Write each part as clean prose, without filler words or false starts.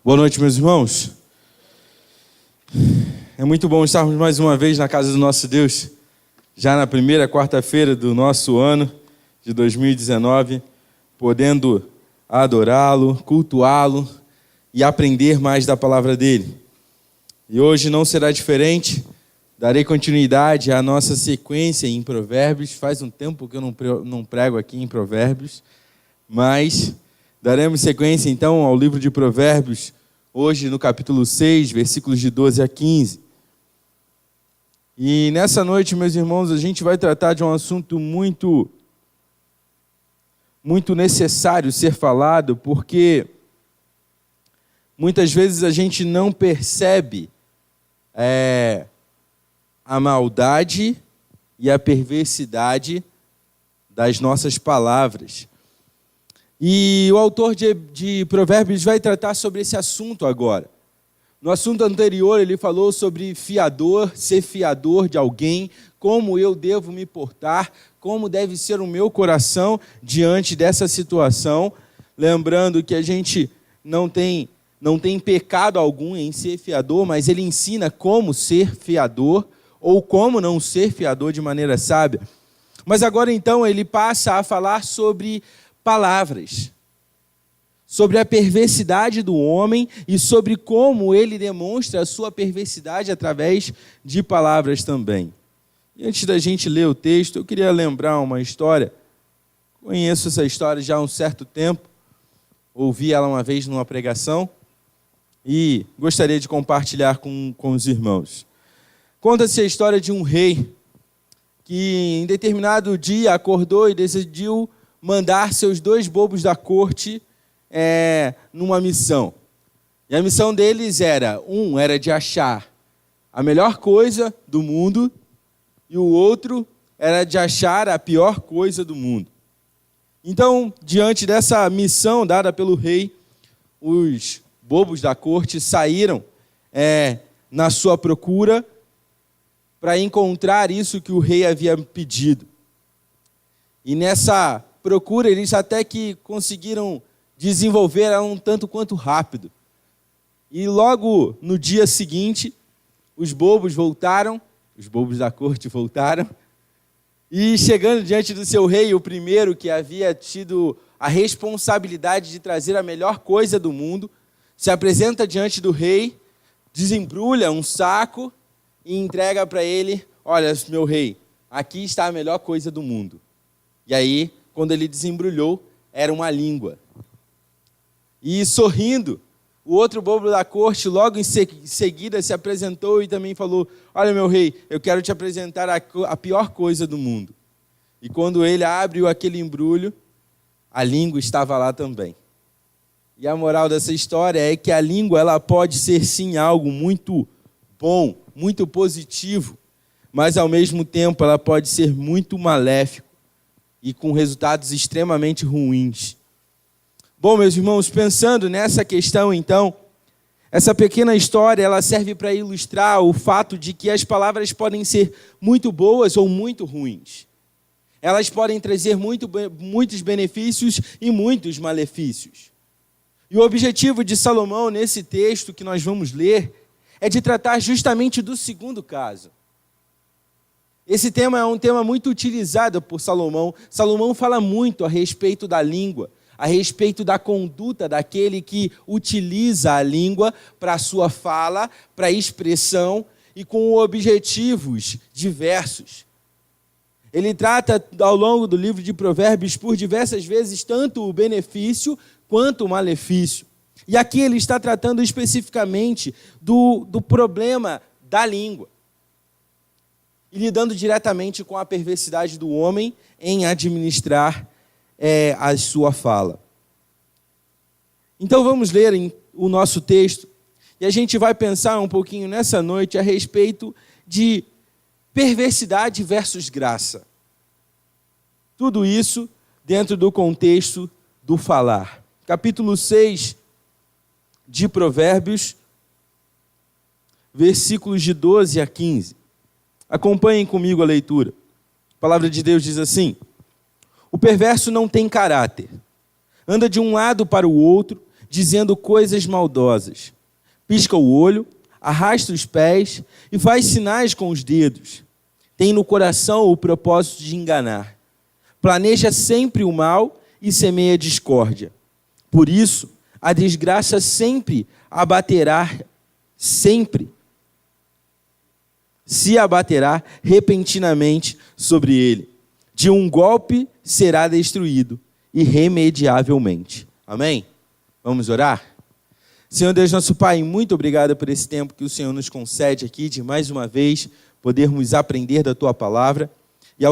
Boa noite, meus irmãos. É muito bom estarmos mais uma vez na casa do nosso Deus, já na primeira quarta-feira do nosso ano de 2019, podendo adorá-lo, cultuá-lo e aprender mais da palavra dele. E hoje não será diferente, darei continuidade à nossa sequência em Provérbios. Faz um tempo que eu não prego aqui em Provérbios, mas daremos sequência então ao livro de Provérbios, hoje no capítulo 6, versículos de 12 a 15. E nessa noite, meus irmãos, a gente vai tratar de um assunto muito necessário ser falado, porque muitas vezes a gente não percebe a maldade e a perversidade das nossas palavras. E o autor de Provérbios vai tratar sobre esse assunto agora. No assunto anterior, ele falou sobre ser fiador de alguém, como eu devo me portar, como deve ser o meu coração diante dessa situação. Lembrando que a gente não tem pecado algum em ser fiador, mas ele ensina como ser fiador ou como não ser fiador de maneira sábia. Mas agora então ele passa a falar sobre palavras, sobre a perversidade do homem e sobre como ele demonstra a sua perversidade através de palavras também. E antes da gente ler o texto, eu queria lembrar uma história. Conheço essa história já há um certo tempo, ouvi ela uma vez numa pregação e gostaria de compartilhar com os irmãos. Conta-se a história de um rei que em determinado dia acordou e decidiu mandar seus 2 bobos da corte numa missão. E a missão deles era de achar a melhor coisa do mundo e o outro era de achar a pior coisa do mundo. Então, diante dessa missão dada pelo rei, os bobos da corte saíram na sua procura para encontrar isso que o rei havia pedido. E nessa procura, eles até que conseguiram desenvolver ela um tanto quanto rápido. E logo no dia seguinte, os bobos da corte voltaram, e chegando diante do seu rei, o primeiro que havia tido a responsabilidade de trazer a melhor coisa do mundo, se apresenta diante do rei, desembrulha um saco e entrega para ele: olha, meu rei, aqui está a melhor coisa do mundo. E aí, quando ele desembrulhou, era uma língua. E sorrindo, o outro bobo da corte logo em seguida se apresentou e também falou: olha, meu rei, eu quero te apresentar a pior coisa do mundo. E quando ele abriu aquele embrulho, a língua estava lá também. E a moral dessa história é que a língua ela pode ser sim algo muito bom, muito positivo, mas ao mesmo tempo ela pode ser muito maléfico e com resultados extremamente ruins. Bom, meus irmãos, pensando nessa questão, então, essa pequena história ela serve para ilustrar o fato de que as palavras podem ser muito boas ou muito ruins. Elas podem trazer muitos benefícios e muitos malefícios. E o objetivo de Salomão, nesse texto que nós vamos ler, é de tratar justamente do segundo caso. Esse tema é um tema muito utilizado por Salomão. Salomão fala muito a respeito da língua, a respeito da conduta daquele que utiliza a língua para a sua fala, para a expressão e com objetivos diversos. Ele trata ao longo do livro de Provérbios por diversas vezes tanto o benefício quanto o malefício. E aqui ele está tratando especificamente do problema da língua e lidando diretamente com a perversidade do homem em administrar a sua fala. Então vamos ler o nosso texto e a gente vai pensar um pouquinho nessa noite a respeito de perversidade versus graça. Tudo isso dentro do contexto do falar. Capítulo 6 de Provérbios, versículos de 12 a 15. Acompanhem comigo a leitura. A palavra de Deus diz assim: o perverso não tem caráter, anda de um lado para o outro, dizendo coisas maldosas. Pisca o olho, arrasta os pés e faz sinais com os dedos. Tem no coração o propósito de enganar. Planeja sempre o mal e semeia discórdia. Por isso, a desgraça sempre abaterá, sempre se abaterá repentinamente sobre ele. De um golpe será destruído irremediavelmente. Amém? Vamos orar? Senhor Deus, nosso Pai, muito obrigado por esse tempo que o Senhor nos concede aqui, de mais uma vez podermos aprender da Tua Palavra. E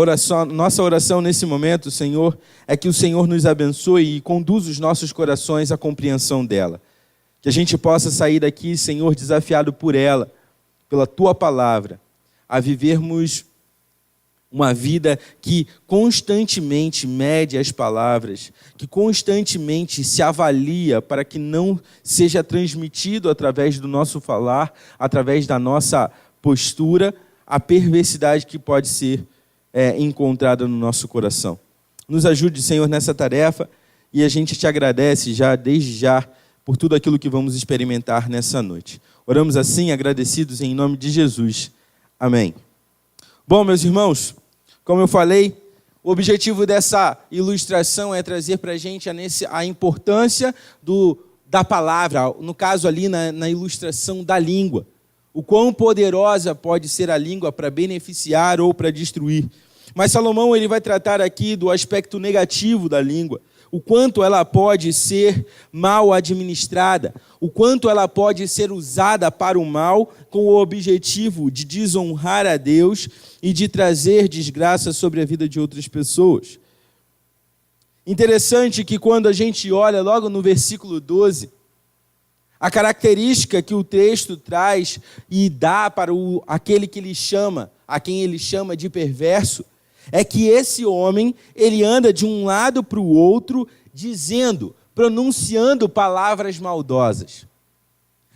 nossa oração nesse momento, Senhor, é que o Senhor nos abençoe e conduza os nossos corações à compreensão dela. Que a gente possa sair daqui, Senhor, desafiado por ela, pela Tua Palavra, a vivermos uma vida que constantemente mede as palavras, que constantemente se avalia para que não seja transmitido através do nosso falar, através da nossa postura, a perversidade que pode ser encontrada no nosso coração. Nos ajude, Senhor, nessa tarefa e a gente te agradece desde já, por tudo aquilo que vamos experimentar nessa noite. Oramos assim, agradecidos em nome de Jesus. Amém. Bom, meus irmãos, como eu falei, o objetivo dessa ilustração é trazer para a gente a importância da palavra, no caso ali na ilustração da língua. O quão poderosa pode ser a língua para beneficiar ou para destruir. Mas Salomão ele vai tratar aqui do aspecto negativo da língua, o quanto ela pode ser mal administrada, o quanto ela pode ser usada para o mal com o objetivo de desonrar a Deus e de trazer desgraça sobre a vida de outras pessoas. Interessante que quando a gente olha logo no versículo 12, a característica que o texto traz e dá para aquele que a quem ele chama de perverso, é que esse homem, ele anda de um lado para o outro, pronunciando palavras maldosas.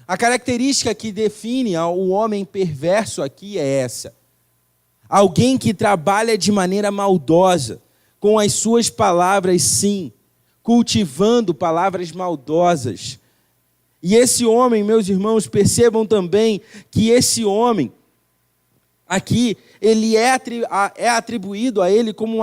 A característica que define o homem perverso aqui é essa. Alguém que trabalha de maneira maldosa, com as suas palavras, sim, cultivando palavras maldosas. E esse homem, meus irmãos, percebam também que esse homem, aqui, ele é atribuído a ele como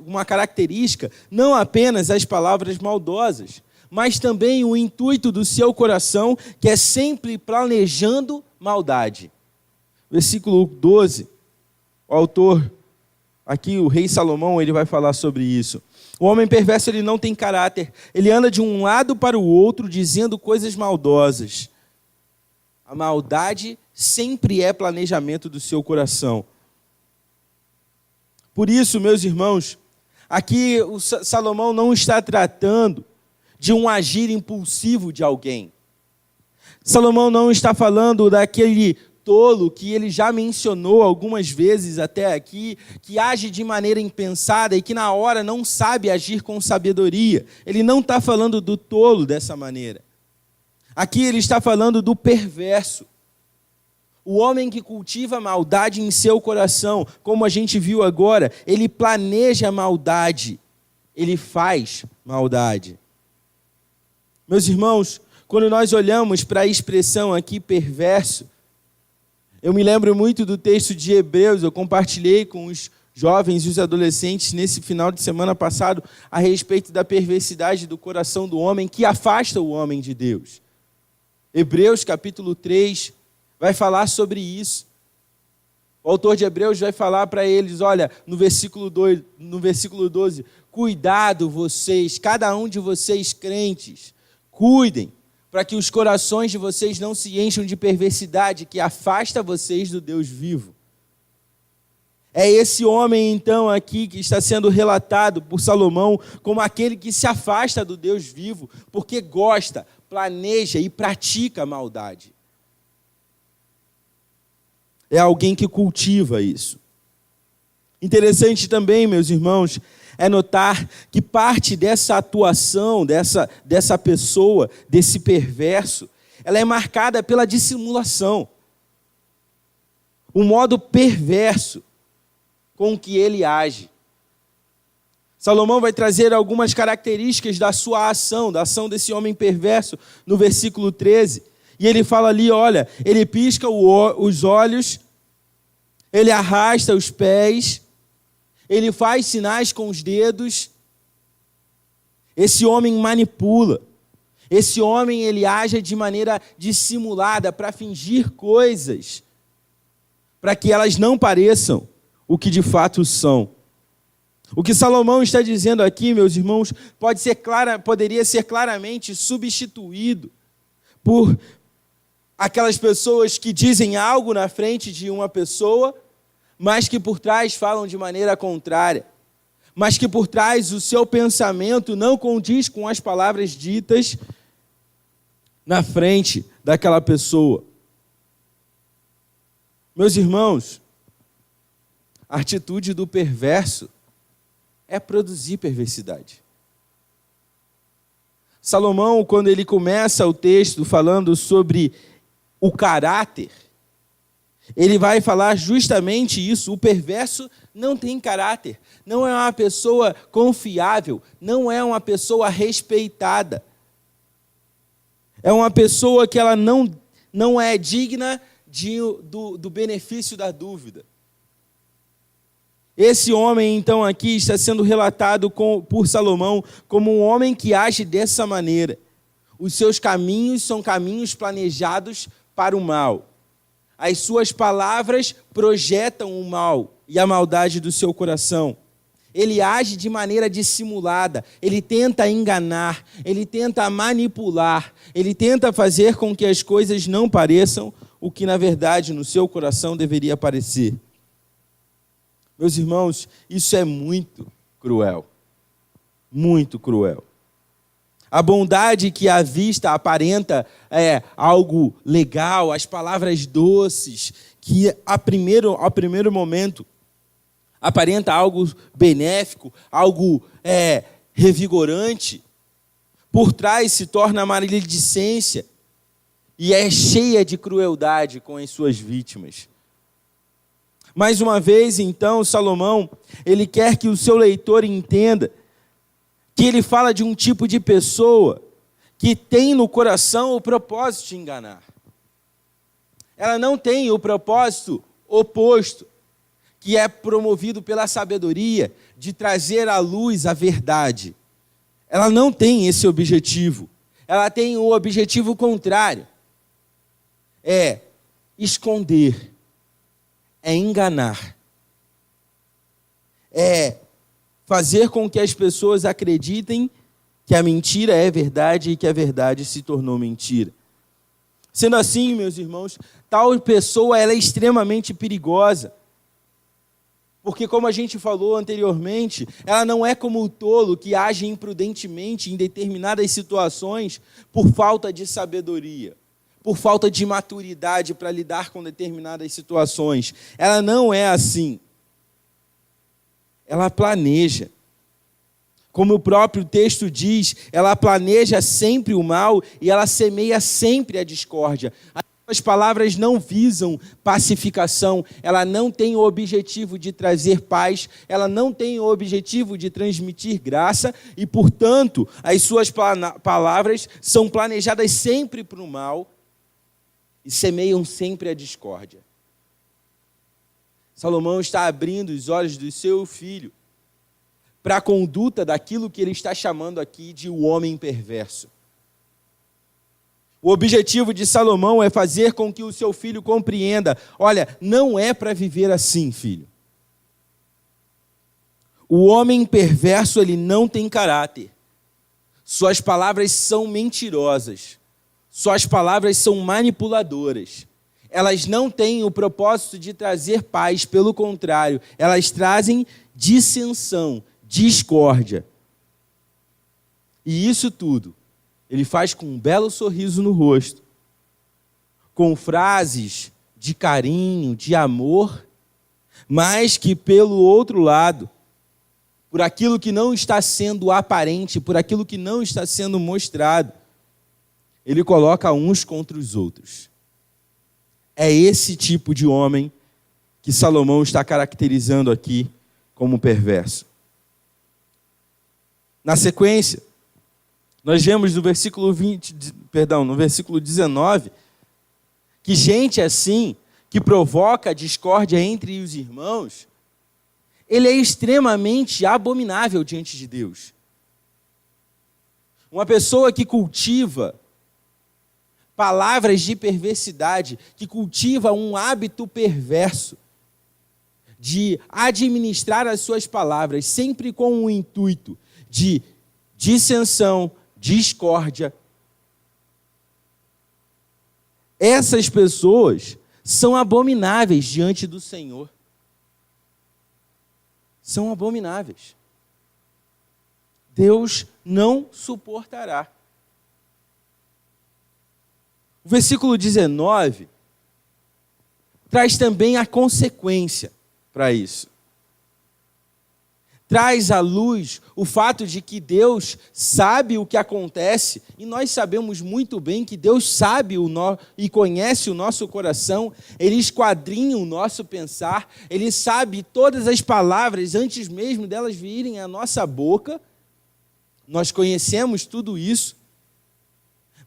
uma característica, não apenas as palavras maldosas, mas também o intuito do seu coração, que é sempre planejando maldade. Versículo 12, o autor, aqui o rei Salomão, ele vai falar sobre isso. O homem perverso, ele não tem caráter, ele anda de um lado para o outro, dizendo coisas maldosas. A maldade sempre é planejamento do seu coração. Por isso, meus irmãos, aqui o Salomão não está tratando de um agir impulsivo de alguém. Salomão não está falando daquele tolo que ele já mencionou algumas vezes até aqui, que age de maneira impensada e que na hora não sabe agir com sabedoria. Ele não está falando do tolo dessa maneira. Aqui ele está falando do perverso. O homem que cultiva maldade em seu coração, como a gente viu agora, ele planeja maldade, ele faz maldade. Meus irmãos, quando nós olhamos para a expressão aqui, perverso, eu me lembro muito do texto de Hebreus, eu compartilhei com os jovens e os adolescentes nesse final de semana passado a respeito da perversidade do coração do homem que afasta o homem de Deus. Hebreus capítulo 3 vai falar sobre isso. O autor de Hebreus vai falar para eles, olha, no versículo 12, cuidado vocês, cada um de vocês crentes, cuidem, para que os corações de vocês não se encham de perversidade que afasta vocês do Deus vivo. É esse homem, então, aqui que está sendo relatado por Salomão como aquele que se afasta do Deus vivo, porque gosta, planeja e pratica a maldade. É alguém que cultiva isso. Interessante também, meus irmãos, é notar que parte dessa atuação, dessa pessoa, desse perverso, ela é marcada pela dissimulação. O modo perverso com que ele age. Salomão vai trazer algumas características da sua ação, da ação desse homem perverso, no versículo 13. E ele fala ali, olha, ele pisca os olhos, ele arrasta os pés, ele faz sinais com os dedos. Esse homem manipula. Esse homem, ele age de maneira dissimulada para fingir coisas, para que elas não pareçam o que de fato são. O que Salomão está dizendo aqui, meus irmãos, poderia ser claramente substituído por aquelas pessoas que dizem algo na frente de uma pessoa, mas que por trás falam de maneira contrária, mas que por trás o seu pensamento não condiz com as palavras ditas na frente daquela pessoa. Meus irmãos, a atitude do perverso é produzir perversidade. Salomão, quando ele começa o texto falando sobre o caráter, ele vai falar justamente isso. O perverso não tem caráter, não é uma pessoa confiável, não é uma pessoa respeitada. É uma pessoa que ela não é digna do benefício da dúvida. Esse homem, então, aqui está sendo relatado por Salomão como um homem que age dessa maneira. Os seus caminhos são caminhos planejados para o mal. As suas palavras projetam o mal e a maldade do seu coração. Ele age de maneira dissimulada, ele tenta enganar, ele tenta manipular, ele tenta fazer com que as coisas não pareçam o que, na verdade, no seu coração deveria parecer. Meus irmãos, isso é muito cruel. Muito cruel. A bondade que à vista aparenta algo legal, as palavras doces, que ao primeiro momento aparenta algo benéfico, algo revigorante, por trás se torna maledicência e é cheia de crueldade com as suas vítimas. Mais uma vez, então, Salomão, ele quer que o seu leitor entenda que ele fala de um tipo de pessoa que tem no coração o propósito de enganar. Ela não tem o propósito oposto, que é promovido pela sabedoria, de trazer à luz a verdade. Ela não tem esse objetivo. Ela tem o objetivo contrário. É esconder. É enganar. É fazer com que as pessoas acreditem que a mentira é verdade e que a verdade se tornou mentira. Sendo assim, meus irmãos, tal pessoa ela é extremamente perigosa. Porque, como a gente falou anteriormente, ela não é como o tolo que age imprudentemente em determinadas situações por falta de sabedoria, por falta de maturidade para lidar com determinadas situações. Ela não é assim. Ela planeja. Como o próprio texto diz, ela planeja sempre o mal e ela semeia sempre a discórdia. As palavras não visam pacificação, ela não tem o objetivo de trazer paz, ela não tem o objetivo de transmitir graça e, portanto, as suas palavras são planejadas sempre para o mal e semeiam sempre a discórdia. Salomão está abrindo os olhos do seu filho para a conduta daquilo que ele está chamando aqui de o homem perverso. O objetivo de Salomão é fazer com que o seu filho compreenda, olha, não é para viver assim, filho. O homem perverso, ele não tem caráter. Suas palavras são mentirosas. Suas palavras são manipuladoras. Elas não têm o propósito de trazer paz, pelo contrário, elas trazem dissensão, discórdia. E isso tudo ele faz com um belo sorriso no rosto, com frases de carinho, de amor, mas que, pelo outro lado, por aquilo que não está sendo aparente, por aquilo que não está sendo mostrado, ele coloca uns contra os outros. É esse tipo de homem que Salomão está caracterizando aqui como perverso. Na sequência, nós vemos no versículo 19, que gente assim, que provoca discórdia entre os irmãos, ele é extremamente abominável diante de Deus. Uma pessoa que cultiva palavras de perversidade, que cultiva um hábito perverso de administrar as suas palavras sempre com o intuito de dissensão, discórdia. Essas pessoas são abomináveis diante do Senhor. São abomináveis. Deus não suportará. O versículo 19 traz também a consequência para isso. Traz à luz o fato de que Deus sabe o que acontece, e nós sabemos muito bem que Deus sabe e conhece o nosso coração, Ele esquadrinha o nosso pensar, Ele sabe todas as palavras antes mesmo delas virem à nossa boca. Nós conhecemos tudo isso.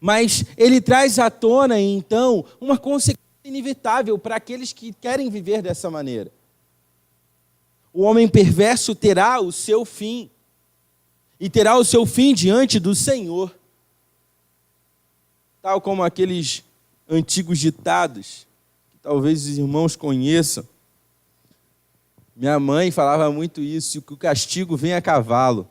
Mas ele traz à tona, então, uma consequência inevitável para aqueles que querem viver dessa maneira. O homem perverso terá o seu fim, e terá o seu fim diante do Senhor. Tal como aqueles antigos ditados, que talvez os irmãos conheçam. Minha mãe falava muito isso, que o castigo vem a cavalo.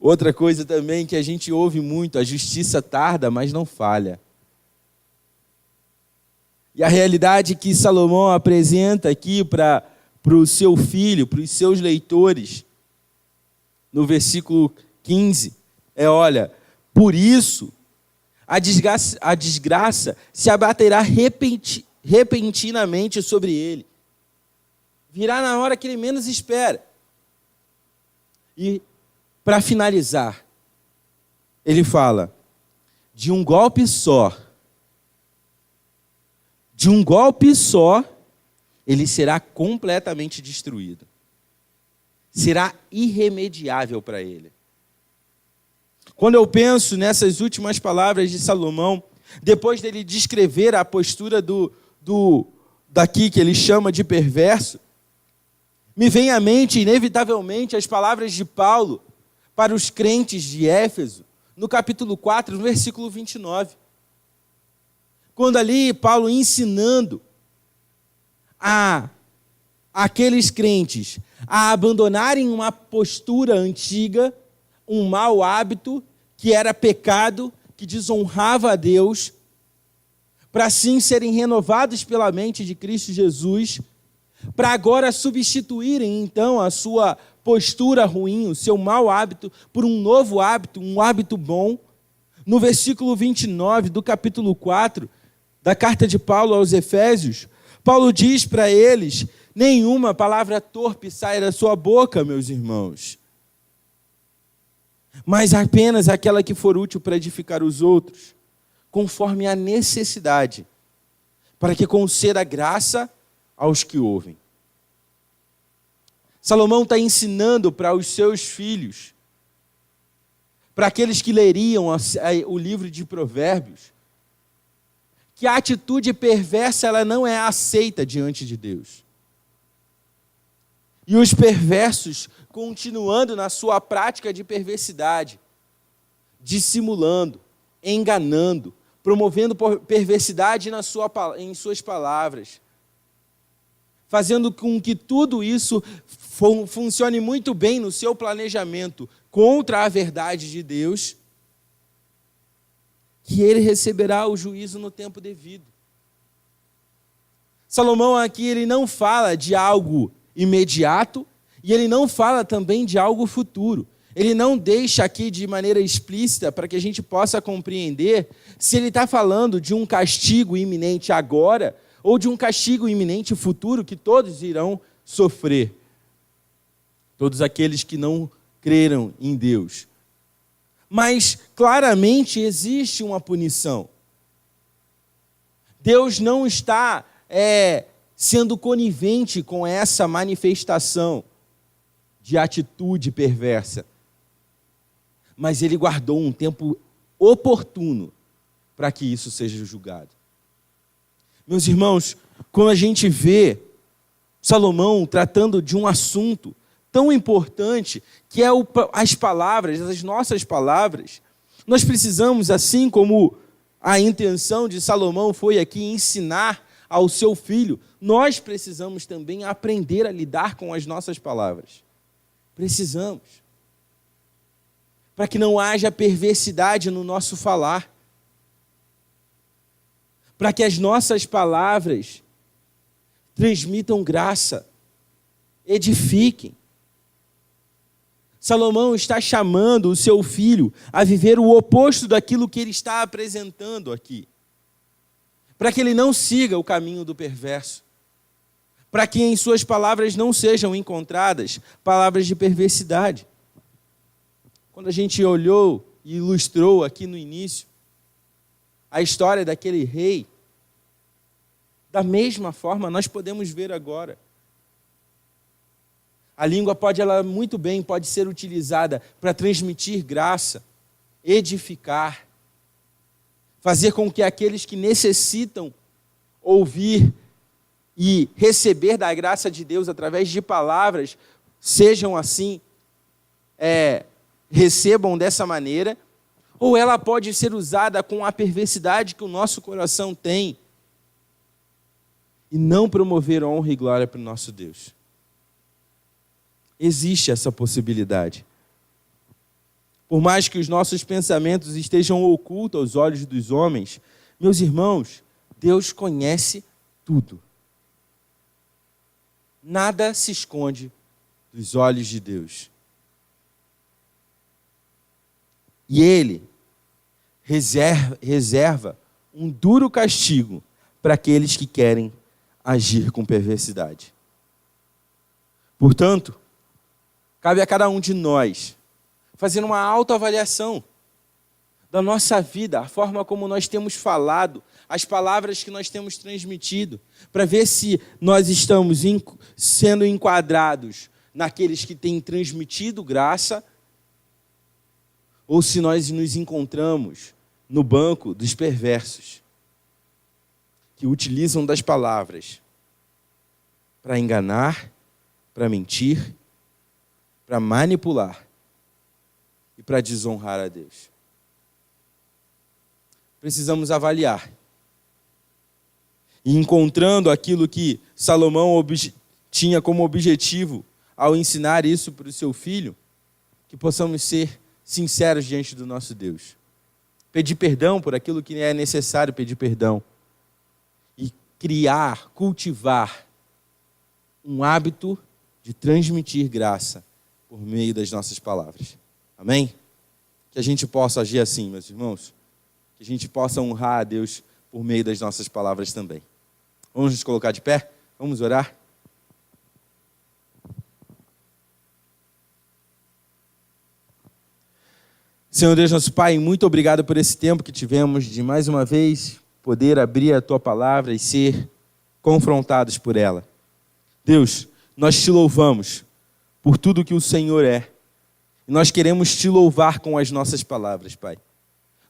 Outra coisa também que a gente ouve muito, a justiça tarda, mas não falha. E a realidade que Salomão apresenta aqui para o seu filho, para os seus leitores, no versículo 15, olha, por isso a desgraça se abaterá repentinamente sobre ele. Virá na hora que ele menos espera. E para finalizar, ele fala, de um golpe só, ele será completamente destruído. Será irremediável para ele. Quando eu penso nessas últimas palavras de Salomão, depois dele descrever a postura daqui que ele chama de perverso, me vem à mente, inevitavelmente, as palavras de Paulo para os crentes de Éfeso, no capítulo 4, no versículo 29. Quando ali Paulo ensinando aqueles crentes a abandonarem uma postura antiga, um mau hábito, que era pecado, que desonrava a Deus, para assim serem renovados pela mente de Cristo Jesus, para agora substituírem então a sua postura ruim, o seu mau hábito, por um novo hábito, um hábito bom. No versículo 29 do capítulo 4 da carta de Paulo aos Efésios, Paulo diz para eles, nenhuma palavra torpe sai da sua boca, meus irmãos, mas apenas aquela que for útil para edificar os outros, conforme a necessidade, para que conceda graça aos que ouvem. Salomão está ensinando para os seus filhos, para aqueles que leriam o livro de Provérbios, que a atitude perversa ela não é aceita diante de Deus. E os perversos, continuando na sua prática de perversidade, dissimulando, enganando, promovendo perversidade em suas palavras, fazendo com que tudo isso funcione muito bem no seu planejamento contra a verdade de Deus, que ele receberá o juízo no tempo devido. Salomão aqui ele não fala de algo imediato e ele não fala também de algo futuro. Ele não deixa aqui de maneira explícita para que a gente possa compreender se ele está falando de um castigo iminente agora ou de um castigo iminente futuro que todos irão sofrer. Todos aqueles que não creram em Deus. Mas claramente existe uma punição. Deus não está sendo conivente com essa manifestação. de atitude perversa. Mas ele guardou um tempo oportuno para que isso seja julgado. Meus irmãos, quando a gente vê Salomão tratando de um assunto tão importante, que é as palavras, as nossas palavras, nós precisamos, assim como a intenção de Salomão foi aqui ensinar ao seu filho, nós precisamos também aprender a lidar com as nossas palavras. Precisamos. Para que não haja perversidade no nosso falar. Para que as nossas palavras transmitam graça, edifiquem. Salomão está chamando o seu filho a viver o oposto daquilo que ele está apresentando aqui. Para que ele não siga o caminho do perverso. Para que em suas palavras não sejam encontradas palavras de perversidade. Quando a gente olhou e ilustrou aqui no início a história daquele rei, da mesma forma nós podemos ver agora. A língua muito bem pode ser utilizada para transmitir graça, edificar, fazer com que aqueles que necessitam ouvir e receber da graça de Deus através de palavras, sejam assim, recebam dessa maneira, ou ela pode ser usada com a perversidade que o nosso coração tem e não promover honra e glória para o nosso Deus. Existe essa possibilidade. Por mais que os nossos pensamentos estejam ocultos aos olhos dos homens, meus irmãos, Deus conhece tudo. Nada se esconde dos olhos de Deus. E Ele reserva um duro castigo para aqueles que querem agir com perversidade. Portanto, cabe a cada um de nós fazer uma autoavaliação da nossa vida, a forma como nós temos falado, as palavras que nós temos transmitido, para ver se nós estamos sendo enquadrados naqueles que têm transmitido graça ou se nós nos encontramos no banco dos perversos, que utilizam das palavras para enganar, para mentir, para manipular e para desonrar a Deus. Precisamos avaliar. E encontrando aquilo que Salomão tinha como objetivo ao ensinar isso para o seu filho, que possamos ser sinceros diante do nosso Deus. Pedir perdão por aquilo que é necessário pedir perdão. E criar, cultivar um hábito de transmitir graça por meio das nossas palavras. Amém? Que a gente possa agir assim, meus irmãos. Que a gente possa honrar a Deus por meio das nossas palavras também. Vamos nos colocar de pé? Vamos orar? Senhor Deus, nosso Pai, muito obrigado por esse tempo que tivemos de mais uma vez poder abrir a Tua palavra e ser confrontados por ela. Deus, nós Te louvamos por tudo que o Senhor é. E nós queremos Te louvar com as nossas palavras, Pai.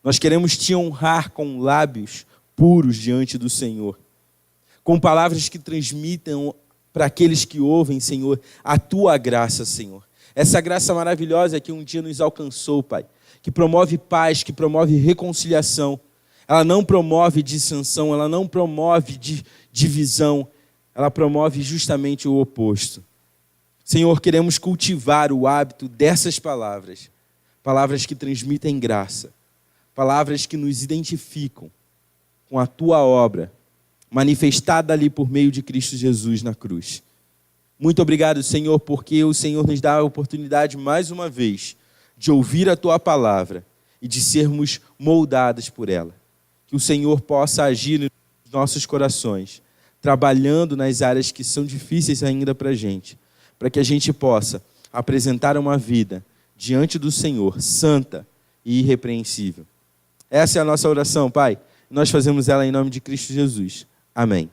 Nós queremos Te honrar com lábios puros diante do Senhor. Com palavras que transmitam para aqueles que ouvem, Senhor, a Tua graça, Senhor. Essa graça maravilhosa que um dia nos alcançou, Pai. Que promove paz, que promove reconciliação. Ela não promove dissensão, ela não promove divisão. Ela promove justamente o oposto. Senhor, queremos cultivar o hábito dessas palavras. Palavras que transmitem graça. Palavras que nos identificam com a Tua obra, manifestada ali por meio de Cristo Jesus na cruz. Muito obrigado, Senhor, porque o Senhor nos dá a oportunidade mais uma vez de ouvir a Tua palavra e de sermos moldados por ela. Que o Senhor possa agir nos nossos corações, trabalhando nas áreas que são difíceis ainda para a gente, para que a gente possa apresentar uma vida diante do Senhor, santa e irrepreensível. Essa é a nossa oração, Pai. Nós fazemos ela em nome de Cristo Jesus. Amém.